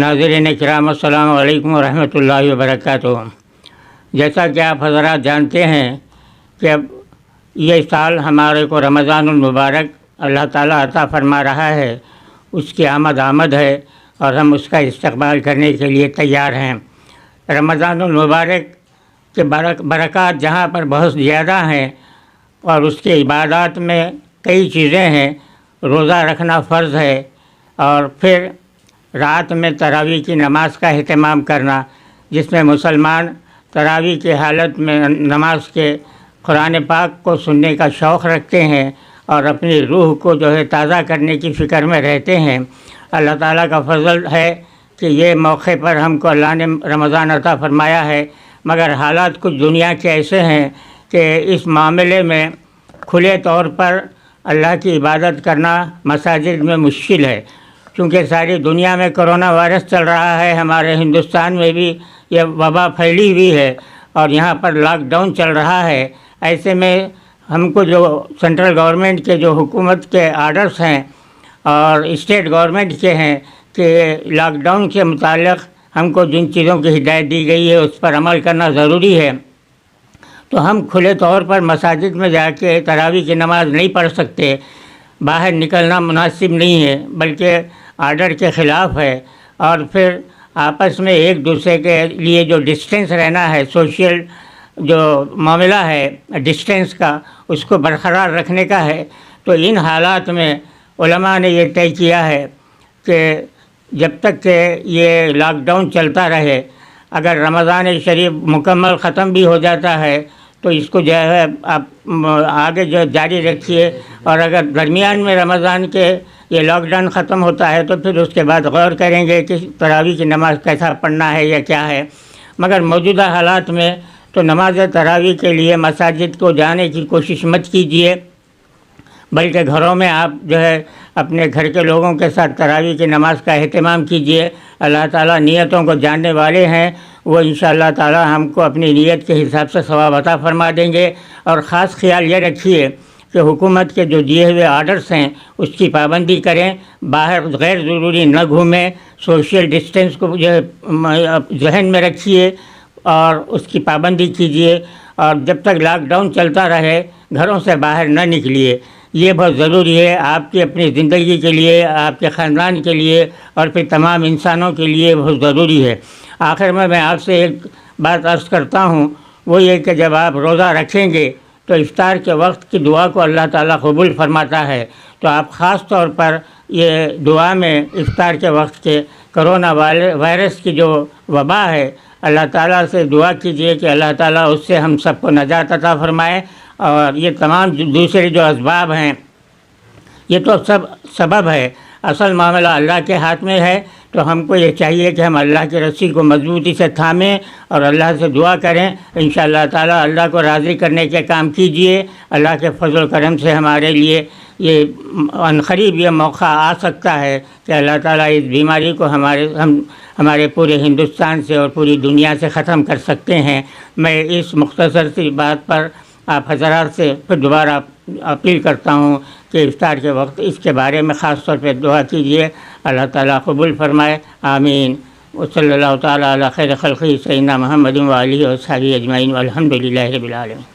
ناظرین کرام السلام علیکم ورحمۃ اللہ وبرکاتہ۔ جیسا کہ آپ حضرات جانتے ہیں کہ اب یہ سال ہمارے کو رمضان المبارک اللہ تعالیٰ عطا فرما رہا ہے، اس کی آمد ہے اور ہم اس کا استقبال کرنے کے لیے تیار ہیں۔ رمضان المبارک کے برکات جہاں پر بہت زیادہ ہیں اور اس کے عبادات میں کئی چیزیں ہیں۔ روزہ رکھنا فرض ہے، اور پھر رات میں تراویح کی نماز کا اہتمام کرنا، جس میں مسلمان تراویح کی حالت میں نماز کے قرآن پاک کو سننے کا شوق رکھتے ہیں اور اپنی روح کو تازہ کرنے کی فکر میں رہتے ہیں۔ اللہ تعالیٰ کا فضل ہے کہ یہ موقع پر ہم کو اللہ نے رمضان عطا فرمایا ہے، مگر حالات کچھ دنیا کے ایسے ہیں کہ اس معاملے میں کھلے طور پر اللہ کی عبادت کرنا مساجد میں مشکل ہے، چونکہ ساری دنیا میں کرونا وائرس چل رہا ہے۔ ہمارے ہندوستان میں بھی یہ وبا پھیلی ہوئی ہے اور یہاں پر لاک ڈاؤن چل رہا ہے۔ ایسے میں ہم کو جو سینٹرل گورنمنٹ کے جو حکومت کے آرڈرز ہیں اور اسٹیٹ گورنمنٹ کے ہیں کہ لاک ڈاؤن کے متعلق ہم کو جن چیزوں کی ہدایت دی گئی ہے اس پر عمل کرنا ضروری ہے، تو ہم کھلے طور پر مساجد میں جا کے تراویح کی نماز نہیں پڑھ سکتے۔ باہر نکلنا مناسب نہیں ہے، بلکہ آرڈر کے خلاف ہے۔ اور پھر آپس میں ایک دوسرے کے لیے جو ڈسٹینس رہنا ہے، سوشل جو معاملہ ہے ڈسٹینس کا، اس کو برقرار رکھنے کا ہے۔ تو ان حالات میں علماء نے یہ طے کیا ہے کہ جب تک کہ یہ لاک ڈاؤن چلتا رہے، اگر رمضان شریف مکمل ختم بھی ہو جاتا ہے تو اس کو آپ آگے جاری رکھیے، اور اگر درمیان میں رمضان کے یہ لاک ڈاؤن ختم ہوتا ہے تو پھر اس کے بعد غور کریں گے کہ تراویح کی نماز کیسا پڑھنا ہے یا کیا ہے۔ مگر موجودہ حالات میں تو نماز تراویح کے لیے مساجد کو جانے کی کوشش مت کیجیے، بلکہ گھروں میں آپ اپنے گھر کے لوگوں کے ساتھ تراویح کی نماز کا اہتمام کیجیے۔ اللہ تعالیٰ نیتوں کو جاننے والے ہیں، وہ انشاءاللہ تعالیٰ ہم کو اپنی نیت کے حساب سے ثواب عطا فرما دیں گے۔ اور خاص خیال یہ رکھیے کہ حکومت کے جو دیے ہوئے آرڈرز ہیں اس کی پابندی کریں، باہر غیر ضروری نہ گھومیں، سوشل ڈسٹینس کو ذہن میں رکھیے اور اس کی پابندی کیجیے، اور جب تک لاک ڈاؤن چلتا رہے گھروں سے باہر نہ نکلیے۔ یہ بہت ضروری ہے آپ کی اپنی زندگی کے لیے، آپ کے خاندان کے لیے، اور پھر تمام انسانوں کے لیے بہت ضروری ہے۔ آخر میں آپ سے ایک بات عرض کرتا ہوں، وہ یہ کہ جب آپ روزہ رکھیں گے تو افطار کے وقت کی دعا کو اللہ تعالیٰ قبول فرماتا ہے، تو آپ خاص طور پر یہ دعا میں افطار کے وقت کے کرونا وائرس کی جو وبا ہے، اللہ تعالیٰ سے دعا کیجیے کہ اللہ تعالیٰ اس سے ہم سب کو نجات عطا فرمائے۔ اور یہ تمام دوسرے جو اسباب ہیں یہ تو سب سبب ہے، اصل معاملہ اللہ کے ہاتھ میں ہے۔ تو ہم کو یہ چاہیے کہ ہم اللہ کی رسی کو مضبوطی سے تھامیں اور اللہ سے دعا کریں۔ انشاءاللہ تعالیٰ اللہ کو راضی کرنے کے کام کیجئے۔ اللہ کے فضل و کرم سے ہمارے لیے یہ عنقریب یہ موقع آ سکتا ہے کہ اللہ تعالیٰ اس بیماری کو ہمارے پورے ہندوستان سے اور پوری دنیا سے ختم کر سکتے ہیں۔ میں اس مختصر سی بات پر آپ حضرات سے پھر دوبارہ اپیل کرتا ہوں کہ افطار کے وقت اس کے بارے میں خاص طور پہ دعا کیجیے، اللہ تعالیٰ قبول فرمائے، آمین۔ وصلی اللہ تعالیٰ علی خیر خلقہ سیدنا محمد و آلہ و صحبہ اجمعین والحمد للہ رب العالمین۔